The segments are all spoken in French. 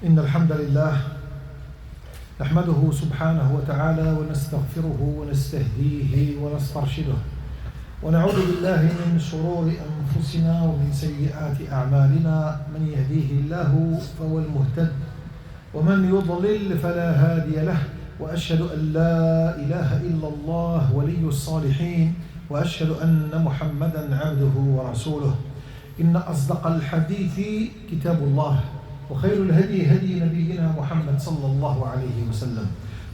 إن الحمد لله نحمده سبحانه وتعالى ونستغفره ونستهديه ونسترشده ونعوذ بالله من شرور أنفسنا ومن سيئات أعمالنا من يهديه الله فهو المهتد ومن يضلل فلا هادي له وأشهد أن لا إله إلا الله ولي الصالحين وأشهد أن محمدا عبده ورسوله إن أصدق الحديث كتاب الله وخير الهدي هدي نبينا محمد صلى الله عليه وسلم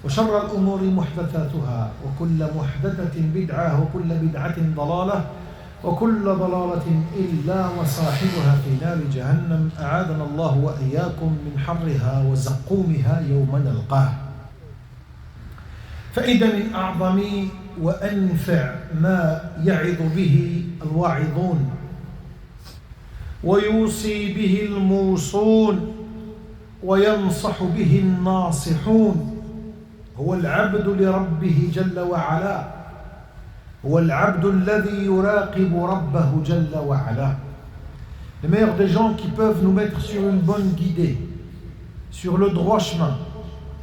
وشر الأمور محدثاتها وكل محدثة بدعة وكل بدعة ضلالة وكل ضلالة إلا وصاحبها في نار جهنم أعاذنا الله وإياكم من حرها وزقومها يوم نلقاه. فإذا من أعظم وأنفع ما يعظ به الواعظون ويوصي به الموصون وينصح به الناصحون هو العبد لربه جل وعلا، هو العبد الذي يراقب ربه جل وعلا. Les meilleurs des gens qui peuvent nous mettre sur une bonne guidée, sur le droit chemin,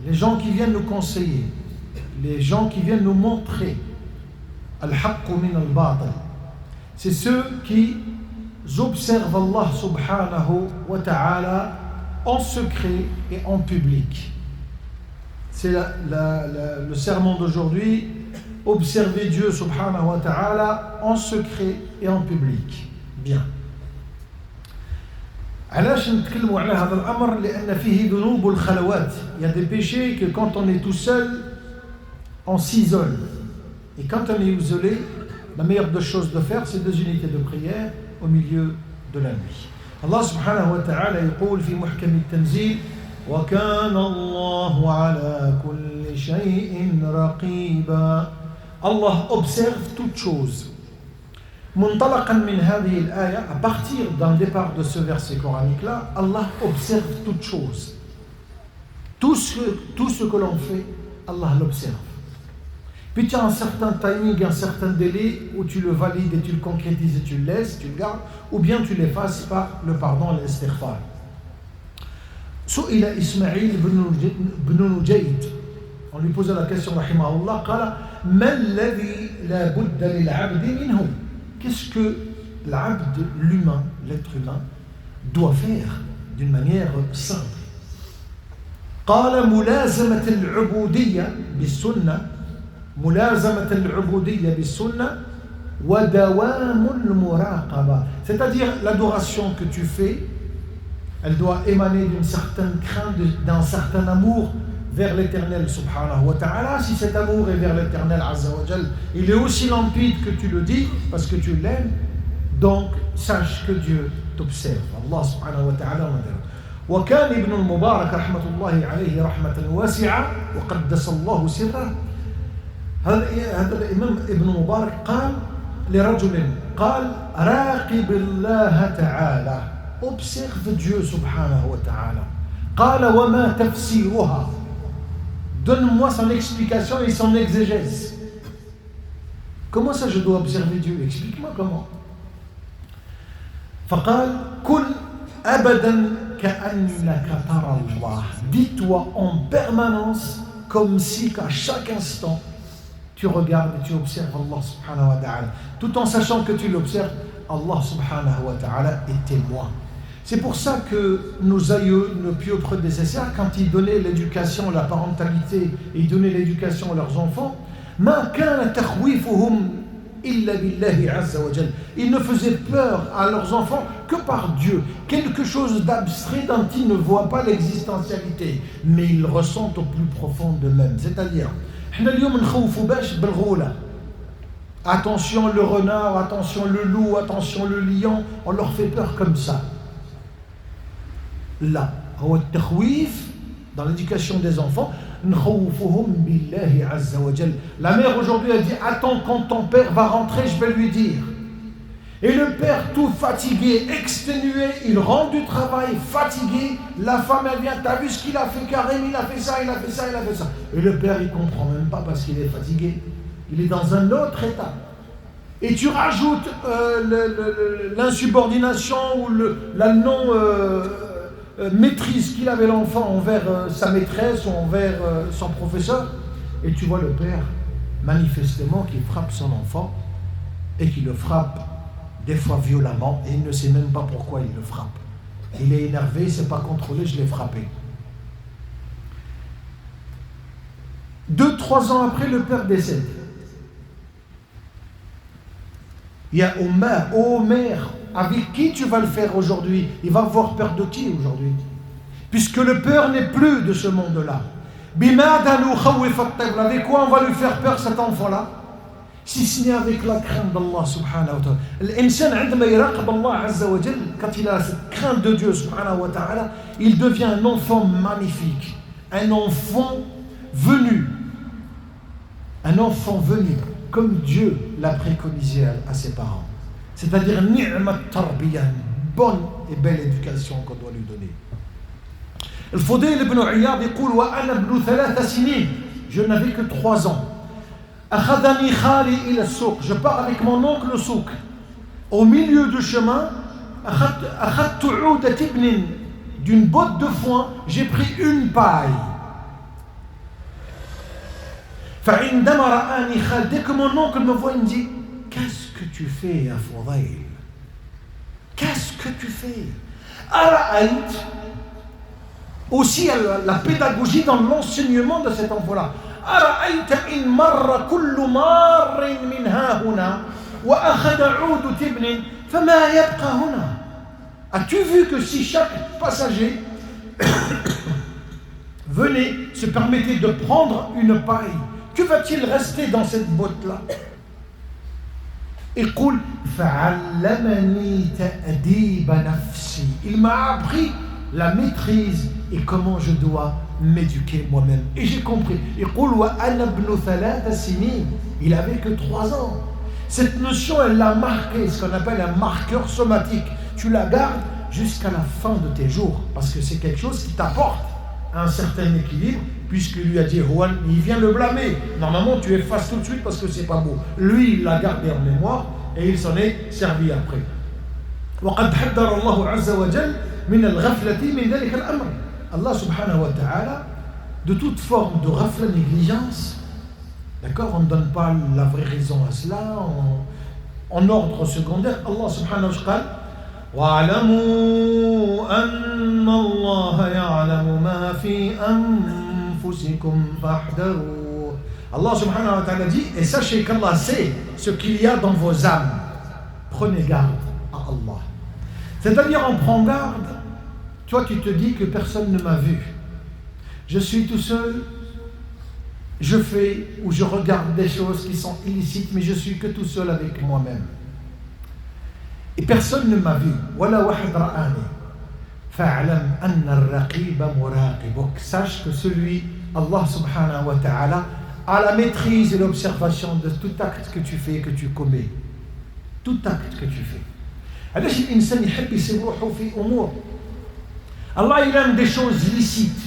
les gens qui viennent nous conseiller, les gens qui viennent nous montrer al-haqq min al-batil, c'est ceux qui observent Allah subhanahu wa ta'ala en secret et en public. C'est le sermon d'aujourd'hui. Observer Dieu subhanahu wa ta'ala en secret et en public. Bien. علاش نتكلموا على هذا الأمر؟ لأن فيه ذنوب الخلوات. Il y a des péchés que quand on est tout seul, on s'isole. Et quand on est isolé, la meilleure des choses de faire, c'est 2 unités de prière au milieu de la nuit. Allah subhanahu wa ta'ala يقول في محكم التنزيل وكان الله على كل شيء رقيبا. Allah observe toutes choses. منطلقا من هذه الآية, à partir d'un départ de ce verset coranique là, Allah observe toutes choses. Tout ce que l'on fait, Allah l'observe. Puis tu as un certain timing, un certain délai où tu le valides et tu le concrétises et tu le laisses, tu le gardes, ou bien tu l'effaces par le pardon et l'istighfar. سئل إسماعيل بن نجيد, on lui posait la question رحمه الله, قال ما الذي لا بد للعبد منه? Qu'est-ce que l'abd, l'humain, l'être humain, doit faire d'une manière simple? قال ملازمة العبودية بالسنة ملازمة العبودية بالسنة ودوام المراقبة. C'est-à-dire l'adoration que tu fais, elle doit émaner d'une certaine crainte, d'un certain amour vers l'éternel subhanahu wa ta'ala. Si cet amour est vers l'éternel azza wa jal, il est aussi limpide que tu le dis parce que tu l'aimes, donc sache que Dieu t'observe. Allah subhanahu wa ta'ala. وكان ابن المبارك رحمة الله عليه رحمة واسعة وقدس الله سره. هذا الإمام ابن مبارك قال لرجل, قال راقب الله تعالى, observe Dieu subhanahu wa ta'ala. قال وما تفسيرها, donne-moi son explication et son exégèse. Comment ça je dois observer Dieu? Explique-moi comment. فقال كن أبدا كأنك ترى الله. Dis-toi en permanence comme si qu'à chaque instant tu regardes et tu observes Allah subhanahu wa ta'ala. Tout en sachant que tu l'observes, Allah subhanahu wa ta'ala est témoin. C'est pour ça que nos aïeux, nos pieux prédécesseurs, quand ils donnaient l'éducation, la parentalité, et ils donnaient l'éducation à leurs enfants, ما كان تخويفهم إلا بالله عز وجل. Ils ne faisaient peur à leurs enfants que par Dieu, quelque chose d'abstrait dont ils ne voient pas l'existentialité, mais ils le ressentent au plus profond d'eux-mêmes. C'est-à-dire, حنا اليوم نخوفوا باش بالغولة. Attention le renard, attention le loup, attention le lion, on leur fait peur comme ça. Là, هو التخويف dans l'éducation des enfants, نخوفهم بالله عز وجل. La mère aujourd'hui a dit attends quand ton père va rentrer, je vais lui dire. Et le père tout fatigué, exténué, il rentre du travail fatigué, la femme elle vient, t'as vu ce qu'il a fait Karim, il a fait ça, il a fait ça, il a fait ça. Et le père il comprend même pas parce qu'il est fatigué, il est dans un autre état. Et tu rajoutes l'insubordination ou la non maîtrise qu'il avait l'enfant envers sa maîtresse ou envers son professeur. Et tu vois le père, manifestement, qui frappe son enfant et qui le frappe des fois violemment et il ne sait même pas pourquoi il le frappe. Il est énervé, il ne s'est pas contrôlé, je l'ai frappé. 2-3 ans après, le père décède. Il y a Omer, avec qui tu vas le faire aujourd'hui? Il va avoir peur de qui aujourd'hui? Puisque le peur n'est plus de ce monde-là. Avec quoi on va lui faire peur cet enfant-là? Si ce n'est avec la crainte d'Allah subhanahu wa ta'ala. L'insan, quand il a cette crainte de Dieu subhanahu wa ta'ala, il devient un enfant magnifique, un enfant venu, comme Dieu l'a préconisé à ses parents. C'est-à-dire ni'mat tarbiya, une bonne et belle éducation qu'on doit lui donner. الفضيل بن عياض يقول وأنا ابن 3 سنين, je n'avais que 3 ans. أخذني خالي إلى السوق, je pars avec mon oncle au souk. Au milieu du chemin, أخذت عودة ابن, d'une botte de foin, j'ai pris une paille. فعندما رآني خال, dès que mon oncle me voit, il me dit qu'est-ce que tu fais يا فضيل? Qu'est-ce que tu fais? أرأيت aussi la pédagogie dans l'enseignement de cet enfant-là. أرأيت إن مر كل مار من ها هنا وأخذ عود تبن فما يبقى هنا. As-tu vu que si chaque passager venait, se permettait de prendre une paille, que va-t-il rester dans cette botte-là? يقول فعلمني تأديب نفسي. Il m'a appris la maîtrise et comment je dois m'éduquer moi-même. Et j'ai compris. Il avait que 3 ans. Cette notion, elle l'a marqué, ce qu'on appelle un marqueur somatique. Tu la gardes jusqu'à la fin de tes jours, parce que c'est quelque chose qui t'apporte un certain équilibre, puisqu'il lui a dit, Juan, il vient le blâmer. Normalement, tu effaces tout de suite parce que c'est pas beau. Lui, il l'a gardé en mémoire et il s'en est servi après. وقد حذر الله عز وجل من الغفلة من ذلك الأمر. Allah subhanahu wa ta'ala, de toute forme de ghafla, négligence, d'accord, on ne donne pas la vraie raison à cela, en ordre secondaire. Allah subhanahu wa ta'ala, وَاعْلَمُوا أَنَّ اللَّهَ يَعْلَمُ مَا فِي أَنفُسِكُمْ فَاحْذَرُوا. Allah subhanahu wa ta'ala dit, et sachez qu'Allah sait ce qu'il y a dans vos âmes. Prenez garde à Allah. C'est-à-dire, on prend garde. Toi, tu te dis que personne ne m'a vu. Je suis tout seul, je fais ou je regarde des choses qui sont illicites, mais je suis que tout seul avec moi-même. Et personne ne m'a vu. Wala wahid ra'ani. Fa'alam anna ar-raqiba muraqibuk. Sache que celui, Allah subhanahu wa ta'ala, a la maîtrise et l'observation de tout acte que tu fais, que tu commets. Tout acte que tu fais. علاش الإنسان يحب يسيب روحه في أمور. Allah, il aime des choses licites.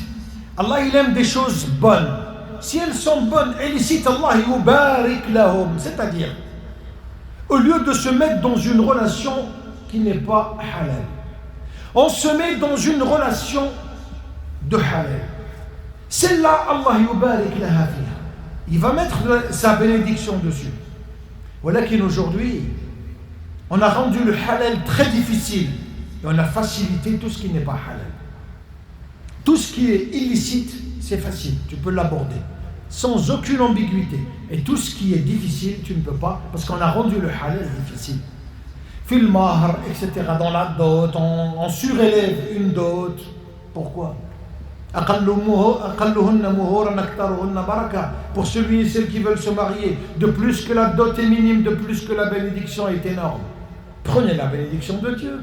Allah, il aime des choses bonnes. Si elles sont bonnes et licites, Allah yubarik lahum. C'est-à-dire, au lieu de se mettre dans une relation qui n'est pas halal, on se met dans une relation de halal. Celle-là, Allah yubarik laha fiha. Il va mettre sa bénédiction dessus. Voilà qu'aujourd'hui, on a rendu le halal très difficile et on a facilité tout ce qui n'est pas halal. Tout ce qui est illicite, c'est facile, tu peux l'aborder sans aucune ambiguïté. Et tout ce qui est difficile, tu ne peux pas, parce qu'on a rendu le halal difficile. Fil mahr, etc. Dans la dot, on surélève une dot. Pourquoi? Pour celui et celle qui veulent se marier, de plus que la dot est minime, de plus que la bénédiction est énorme. Prenez la bénédiction de Dieu.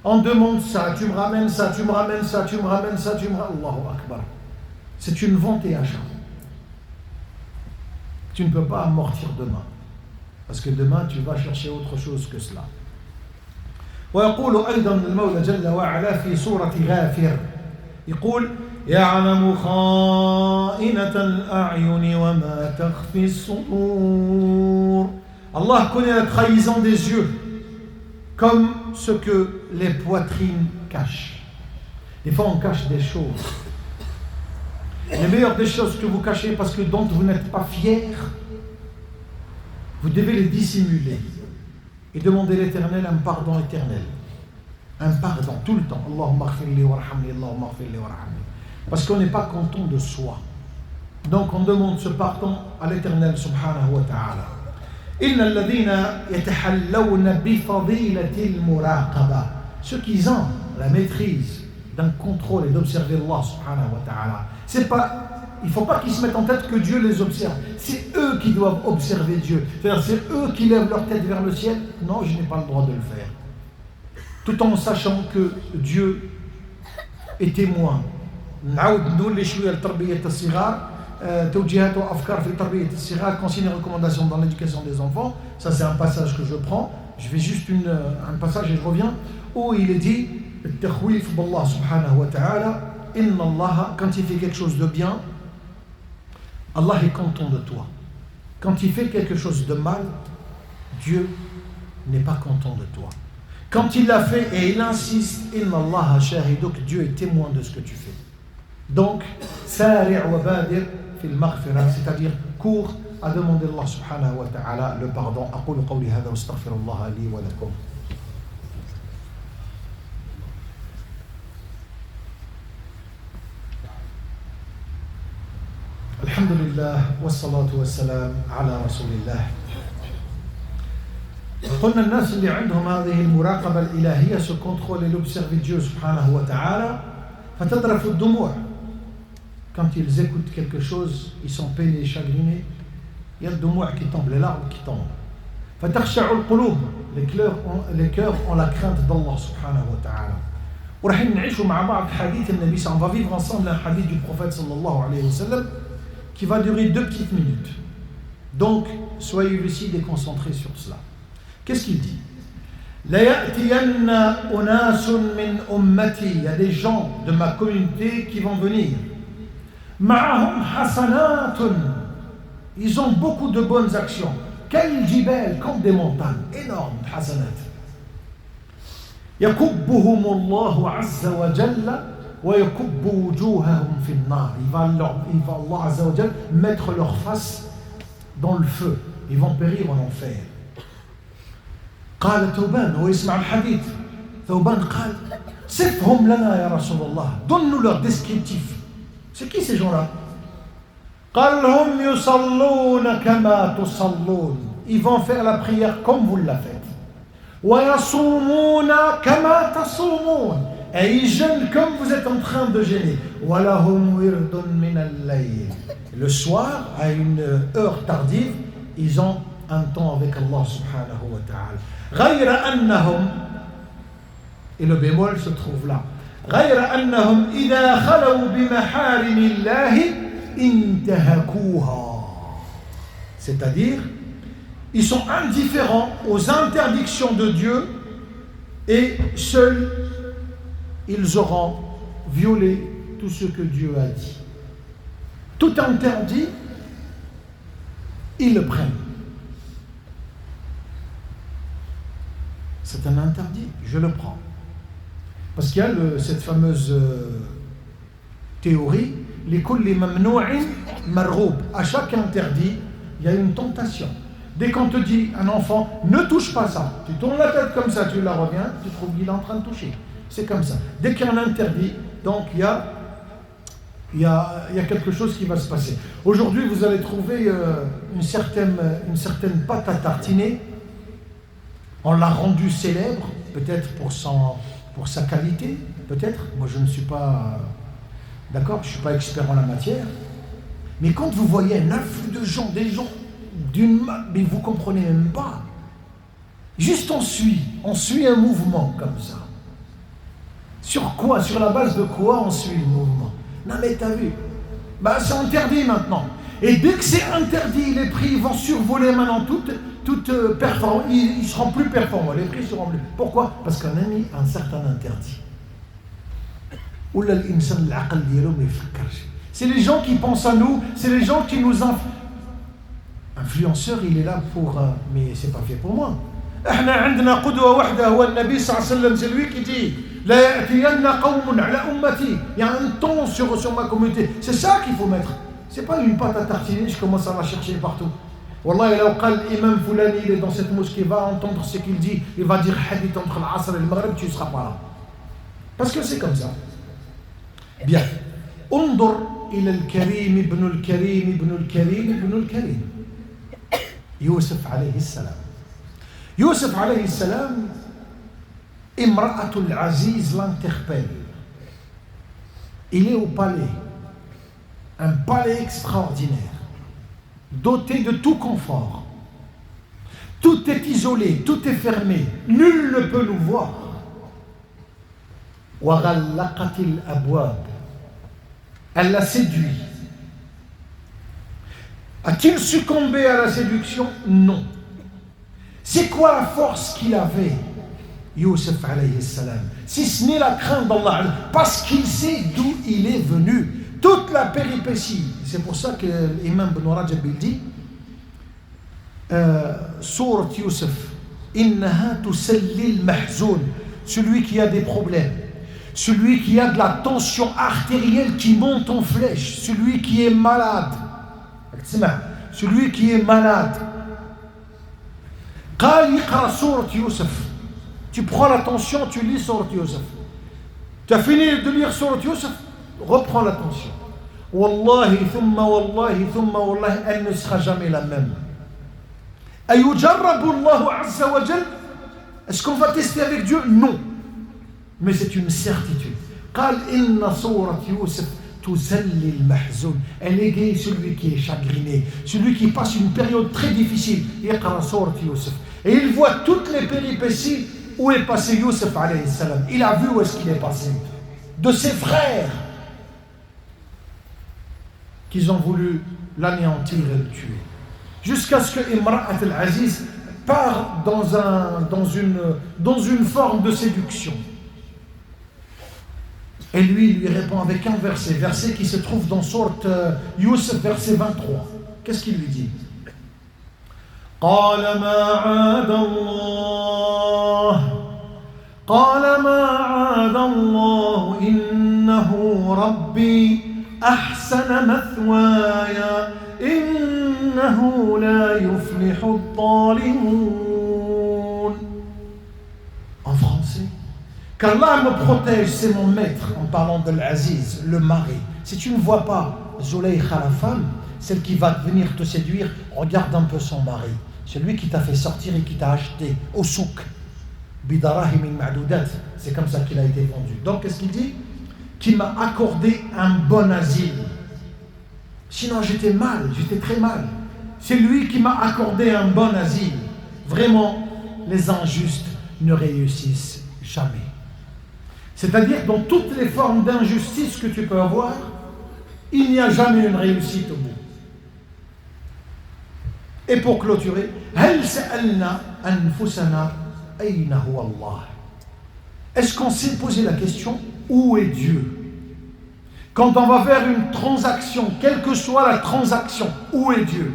On demande ça, tu me ramènes ça, tu me ramènes ça, tu me ramènes ça, tu me ramènes... Allahu Akbar. C'est une vente et achat. Tu ne peux pas amortir demain. Parce que demain, tu vas chercher autre chose que cela. ويقول أيضا المولى جل وعلا في سورة غافر يقول يعلم خائنة الأعين وما تخفي الصدور. Allah connaît la trahison des yeux comme ce que les poitrines cachent. Des fois, on cache des choses. Les meilleures des choses que vous cachez parce que dont vous n'êtes pas fier, vous devez les dissimuler et demander à l'Éternel un pardon éternel. Un pardon tout le temps. Allahumma ghfirli warhamni, Allahumma ghfirli warhamni. Parce qu'on n'est pas content de soi. Donc on demande ce pardon à l'Éternel subhanahu wa ta'ala. Inna alladhina yatahallawna bi fadilatil muraqaba. Ceux qui ont la maîtrise d'un contrôle et d'observer Allah subhanahu wa ta'ala. C'est pas, il ne faut pas qu'ils se mettent en tête que Dieu les observe. C'est eux qui doivent observer Dieu. C'est-à-dire c'est eux qui lèvent leur tête vers le ciel. Non, je n'ai pas le droit de le faire. Tout en sachant que Dieu est témoin. Consignes et recommandations dans l'éducation des enfants. Ça c'est un passage que je prends. Je fais juste un passage et je reviens. Où il est dit التخويف بالله سبحانه وتعالى إن الله, quand il fait quelque chose de bien, Allah est content de toi. Quand il fait quelque chose de mal, Dieu n'est pas content de toi. Quand il l'a fait et il insiste, Inna Allah shahiduk, Dieu est témoin de ce que tu fais. Donc, sari' wa badir fil maghfira, c'est-à-dire cours à demander Allah subhanahu wa ta'ala le pardon. أقول قولي هذا واستغفر الله لي ولكم. الحمد لله والصلاة والسلام على رسول الله. قلنا الناس اللي عندهم هذه المراقبة الإلهية ce contrôle et l'observer Dieu subhanahu wa ta'ala فتذرف الدموع. Quand ils écoutent quelque chose, ils sont peinés et chagrinés. Il y a le dumu'a qui tombe, les larmes qui tombent. فتخشع القلوب, les cœurs ont la crainte d'Allah subhanahu wa ta'ala. وراح نعيشوا مع بعض حديث النبي صلى الله عليه وسلم. On va vivre ensemble un hadith du prophète sallallahu alayhi wa sallam qui va durer 2 petites minutes. Donc, soyez lucides et concentrés sur cela. Qu'est-ce qu'il dit? Il y a des gens de ma communauté qui vont venir. Ils ont beaucoup de bonnes actions. Comme des montagnes énormes, hasanat. يكبهم الله عز وجل ويكب وجوههم في النار. Il va Allah Azza wa Jal mettre leur face dans le feu. Ils vont périr en enfer. قال ثوبان هو يسمع الحديث. ثوبان قال صفهم لنا يا رسول الله. Donne-nous leur descriptif. C'est qui ces gens-là? قال هم يصلون كما تصلون. Ils vont faire la prière comme vous la faites. ويصومون كما تصومون. Et ils jeûnent comme vous êtes en train de jeûner. Le soir, à une heure tardive, ils ont un temps avec Allah subhanahu wa ta'ala. Et le bémol se trouve là. C'est-à-dire, ils sont indifférents aux interdictions de Dieu et seuls ils auront violé tout ce que Dieu a dit. Tout interdit, ils le prennent. C'est un interdit, je le prends. Parce qu'il y a cette fameuse théorie, à chaque interdit, il y a une tentation. Dès qu'on te dit, un enfant, ne touche pas ça, tu tournes la tête comme ça, tu la reviens, tu trouves qu'il est en train de toucher. C'est comme ça. Dès qu'il y a un interdit, donc il y a quelque chose qui va se passer. Aujourd'hui, vous allez trouver une certaine pâte à tartiner. On l'a rendue célèbre, peut-être pour sa qualité, peut-être. Moi, je ne suis pas d'accord, je ne suis pas expert en la matière. Mais quand vous voyez un afflux de gens, des gens mais vous ne comprenez même pas. Juste on suit un mouvement comme ça. Sur quoi? Sur la base de quoi on suit le mouvement? Non mais t'as vu, c'est interdit maintenant. Et dès que c'est interdit, les prix vont survoler maintenant toute performance. Ils seront plus performants, les prix seront plus. Pourquoi? Parce qu'on a mis un certain interdit. C'est les gens qui pensent à nous, c'est les gens qui nous influenceur, il est là pour mais c'est pas fait pour moi. C'est lui qui dit لا يأتين قوم على أمتي. Il y a un ton sur ma communauté. C'est ça qu'il faut mettre. C'est pas une pâte à tartiner, je commence à la chercher partout. Wallah, لو قال l'imam Foulani, il est dans cette mosquée, va entendre ce qu'il dit, il va dire hadith entre l'Asr et le Maghreb, tu ne seras pas là. Parce que c'est comme ça. Bien. انظر إلى الكريم ابن الكريم ابن الكريم ابن الكريم. يوسف عليه السلام. يوسف عليه السلام, امرأة العزيز l'interpelle. Il est au palais. Un palais extraordinaire, doté de tout confort. Tout est isolé, tout est fermé. Nul ne peut nous voir. وغلقت الأبواب. Elle l'a séduit. A-t-il succombé à la séduction? Non. C'est quoi la force qu'il avait, Youssef alayhi salam? Si ce n'est la crainte d'Allah, parce qu'il sait d'où il est venu. Toute la péripétie. C'est pour ça que l'imam Ibn Rajab il dit Sourate Youssef, Innaha tusallil mahzoun. Celui qui a des problèmes, celui qui a de la tension artérielle qui monte en flèche, celui qui est malade, celui qui est malade. قال يقرأ سورة يوسف. Tu prends la tension, tu lis Sourate Youssef. Tu as fini de lire Sourate Youssef, reprends l'attention. Wallahi, thumma wallahi, thumma wallahi, elle ne sera jamais la même. Ayujarrabu Allahu azza wa jal. Est-ce qu'on va tester avec Dieu? Non. Mais c'est une certitude. قال إن سورة يوسف تسلي المحزون. Elle égaye celui qui est chagriné, celui qui passe une période très difficile. يقرأ سورة يوسف. Et il voit toutes les péripéties où est passé Youssef alayhi salam. Il a vu où est-ce qu'il est passé. De ses frères qu'ils ont voulu l'anéantir et le tuer. Jusqu'à ce que Imra'at al-Aziz part dans une forme de séduction. Et lui répond avec un verset qui se trouve dans Sourate Youssef, verset 23. Qu'est-ce qu'il lui dit? قال ما عاد الله إنه ربي أحسن مثواي إنه لا يفلح الظالمون. En français, qu'Allah me protège, c'est mon maître, en parlant de l'Aziz, le mari. Si tu ne vois pas Zulaykha, la femme, celle qui va venir te séduire, regarde un peu son mari, celui qui t'a fait sortir et qui t'a acheté au souk. Bidarahim ma'doudat, c'est comme ça qu'il a été vendu. Donc qu'est-ce qu'il dit? Qui m'a accordé un bon asile. Sinon j'étais mal, j'étais très mal. C'est lui qui m'a accordé un bon asile. Vraiment, les injustes ne réussissent jamais. C'est-à-dire, dans toutes les formes d'injustice que tu peux avoir, il n'y a jamais une réussite au bout. Et pour clôturer, هل سألنا أنفسنا أين هو الله? Est-ce qu'on s'est posé la question, où est Dieu? Quand on va faire une transaction, quelle que soit la transaction, où est Dieu?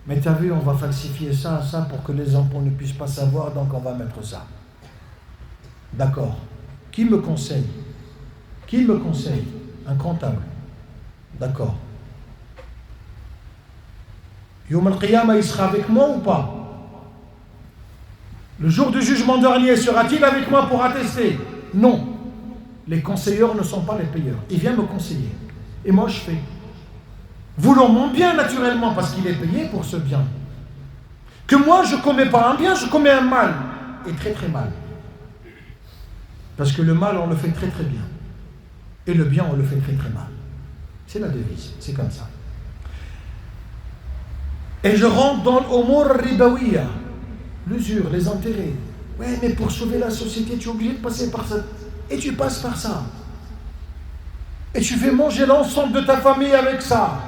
Mais tu as vu, on va falsifier ça pour que les enfants ne puissent pas savoir, donc on va mettre ça. D'accord. Qui me conseille? Qui me conseille? Un comptable. D'accord. Yom al-Qiyamah, il sera avec moi ou pas? Le jour du jugement dernier, sera-t-il avec moi pour attester? Non. Les conseilleurs ne sont pas les payeurs. Il vient me conseiller. Et moi, je fais. Voulant mon bien, naturellement, parce qu'il est payé pour ce bien. Que moi, je ne commets pas un bien, je commets un mal. Et très très mal. Parce que le mal, on le fait très très bien. Et le bien, on le fait très très mal. C'est la devise. C'est comme ça. Et je rentre dans l'umur ribawiya. L'usure, les intérêts. Ouais, mais pour sauver la société, tu es obligé de passer par ça. Et tu passes par ça. Et tu fais manger l'ensemble de ta famille avec ça.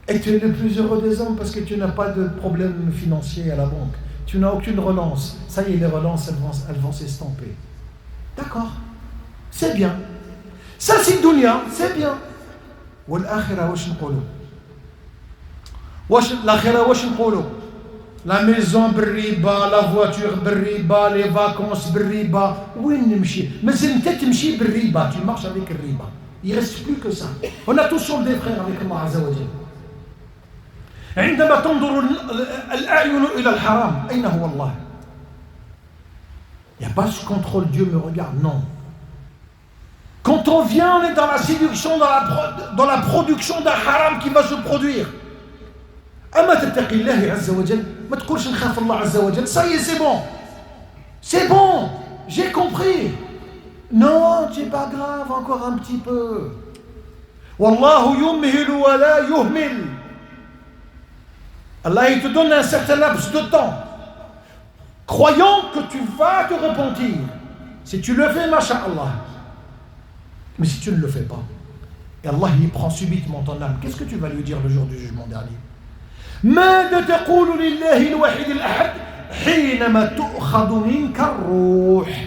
Et tu es le plus heureux des hommes parce que tu n'as pas de problème financier à la banque. Tu n'as aucune relance. Ça y est, les relances, elles vont s'estomper. D'accord. C'est bien. Ça, c'est dunya, c'est bien. L'akhira, wash nqulu. L'akhira, wash nqulu. La maison بالربا, la voiture بالربا, les vacances بالربا. وين نمشي؟ مازال انت تمشي بالربا, tu marches avec le riba. Il ne reste plus que ça. On a tous des frères avec Allah Azza wa Jalla. عندما تنظر الأعين إلى الحرام أين هو الله؟ Il n'y a pas ce contrôle, Dieu me regarde, non. Quand on vient, on est dans la séduction, dans la production d'un haram qui va se produire. أما تتقي الله عز وجل ما تقولش نخاف الله عز وجل. Ça y est, c'est bon, j'ai compris. Non, c'est pas grave, encore un petit peu. Wallahu yumhil wa la yuhmil. Allah, il te donne un certain laps de temps, croyant que tu vas te repentir. Si tu le fais, masha'Allah. Mais si tu ne le fais pas, et Allah il prend subitement ton âme, qu'est-ce que tu vas lui dire le jour du jugement dernier? ماذا تقول لله الواحد الأحد حينما تؤخذ منك الروح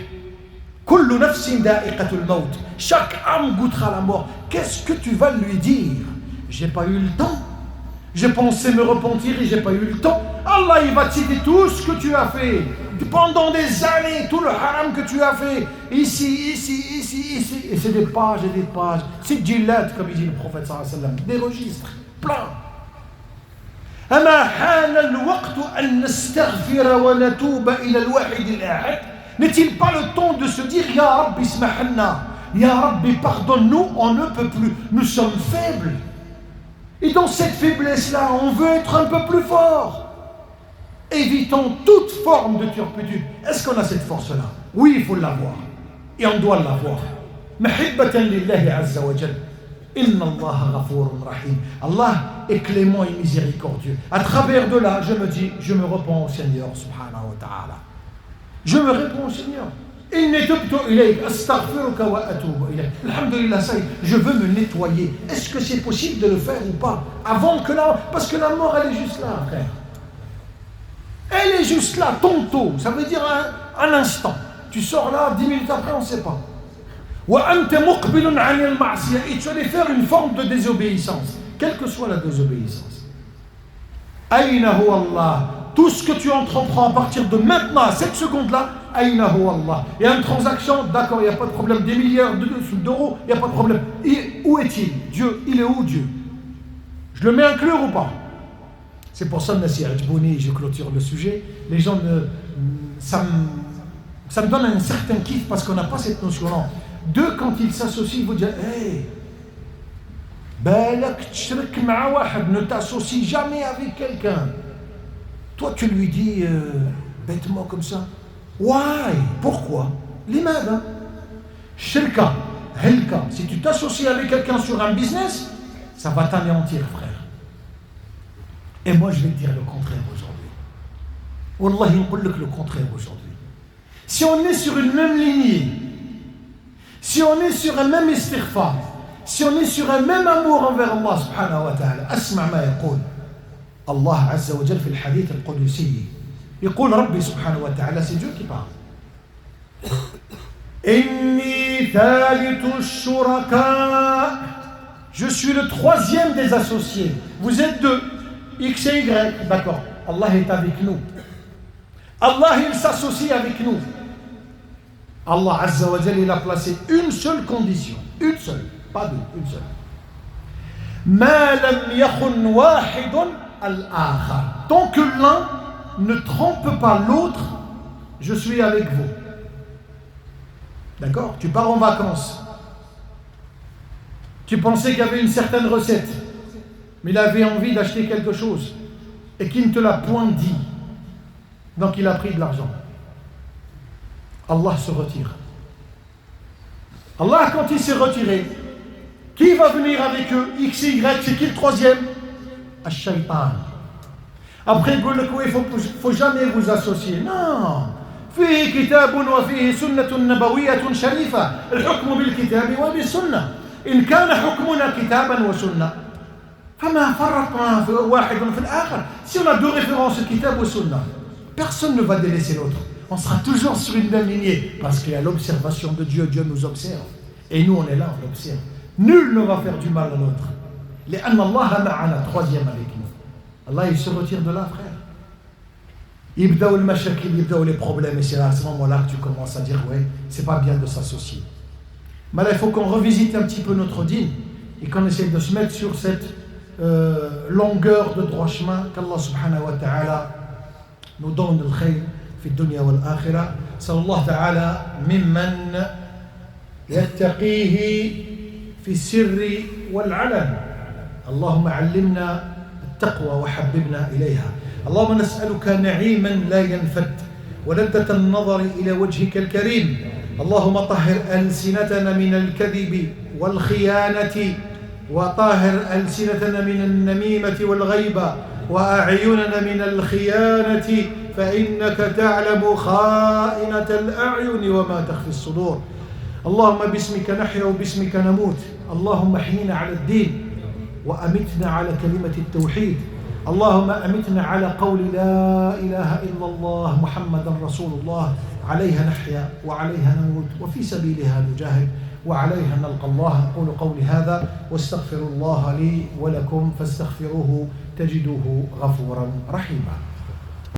كل نفس ذائقة الموت. Chaque âme goûtera la mort. Qu'est-ce que tu vas lui dire? J'ai pas eu le temps. J'ai pensé me repentir et j'ai pas eu le temps. Allah il va te citer tout ce que tu as fait pendant des années, tout le haram que tu as fait ici, et c'est des pages et des pages. C'est djillat, comme il dit le prophète sallallahu alayhi wa sallam, des registres pleins. أما حان الوقت أن نستغفر ونتوب إلى الواحد الأحد. N'est-il pas le temps de se dire Ya Rabbi ismahna, Ya Rabbi pardonne-nous, on ne peut plus, nous sommes faibles. Et dans cette faiblesse-là, on veut être un peu plus fort. Évitons toute forme de turpitude. Est-ce qu'on a cette force-là? Oui, il faut l'avoir. Et on doit l'avoir. Mahibbatan lillahi azza wa jal. Inna Allah ghafurun rahim. Allah est clément et miséricordieux. À travers de là, je me dis, je me repens au Seigneur, subhanahu wa ta'ala. Je me réponds au Seigneur. Inni tubtu ilayk, astaghfiruka wa atubu ilayk. Alhamdulillah, ça y est, je veux me nettoyer. Est-ce que c'est possible de le faire ou pas? Avant que la... Parce que la mort, elle est juste là, frère. Elle est juste là, tantôt. Ça veut dire un instant. Tu sors là, 10 minutes après, on ne sait pas. Et tu allais faire une forme de désobéissance, quelle que soit la désobéissance. Aïna hu Allah. Tout ce que tu entreprends à partir de maintenant, à cette seconde-là, Aïna hu Allah. Il y a une transaction, d'accord, il n'y a pas de problème, des milliards d'euros, il n'y a pas de problème. Et où est-il? Dieu, il est où Dieu? Je le mets inclure ou pas? C'est pour ça, Nassi Ajbouni, je clôture le sujet. Les gens, ça me donne un certain kiff parce qu'on n'a pas cette notion-là. Deux, quand ils s'associent, ils vont dire hey, ne t'associe jamais avec quelqu'un. Toi, tu lui dis bêtement comme ça. Why? Pourquoi? L'imad. Shirka, helka. Si tu t'associes avec quelqu'un sur un business, ça va t'anéantir, frère. Et moi, je vais te dire le contraire aujourd'hui. Wallahi, on peut dire le contraire aujourd'hui. Si on est sur une même lignée, si on est sur un même istighfar, si on est sur un même amour envers Allah subhanahu wa ta'ala, asma' ma yaqul Allah azza wa jal fi al-hadith al-Qudsi. يقول ربي سبحانه وتعالى, c'est Dieu qui parle. Inni thalithu shuraka. Je suis le troisième des associés. Vous êtes deux, X et Y, d'accord. Allah est avec nous. Allah, il s'associe avec nous. Allah Azza wa Jalla, il a placé une seule condition, une seule, pas deux, une seule. Ma lam yakhun wahidun al-akhar. Tant que l'un ne trompe pas l'autre, je suis avec vous. D'accord? Tu pars en vacances. Tu pensais qu'il y avait une certaine recette, mais il avait envie d'acheter quelque chose et qui ne te l'a point dit. Donc il a pris de l'argent. Allah se retire. Allah, quand il s'est retiré, qui va venir avec eux? X, Y, c'est qui le troisième? Ash-Shaytan. Après, il ne faut jamais vous associer. Non. فيه كتاب وفيه سنة نبوية شريفة الحكم بالكتاب وبالسنة إن كان حكمنا كتابا وسنة فما فرطنا في واحد في الآخر. Si on a deux références, kitab ou sunna, personne ne va délaisser l'autre. On sera toujours sur une même lignée parce qu'il y a l'observation de Dieu. Dieu nous observe et nous on est là, on l'observe. Nul ne va faire du mal à l'autre. لأن الله معنا, troisième avec nous. Allah il se retire de là, frère. يبداو المشاكل, يبداو les problèmes, et c'est à ce moment-là que tu commences à dire ouais, c'est pas bien de s'associer. Mais là, il faut qu'on revisite un petit peu notre dîne et qu'on essaie de se mettre sur cette longueur de droit chemin qu'Allah subhanahu wa ta'ala nous donne le khayr في الدنيا والآخرة. صلى الله تعالى ممن يتقيه في السر والعلن. اللهم علمنا التقوى وحببنا إليها. اللهم نسألك نعيما لا ينفد ولذة النظر إلى وجهك الكريم. اللهم طهر ألسنتنا من الكذب والخيانة وطهر ألسنتنا من النميمة والغيبة وأعيننا من الخيانة فإنك تعلم خائنة الأعين وما تخفي الصدور. اللهم باسمك نحيا وباسمك نموت. اللهم احينا على الدين وأمتنا على كلمة التوحيد. اللهم أمتنا على قول لا إله إلا الله محمد رسول الله. عليها نحيا وعليها نموت وفي سبيلها نجاهد وعليها نلقى الله. أقول قولي هذا واستغفر الله لي ولكم فاستغفروه تجدوه غفورا رحيما.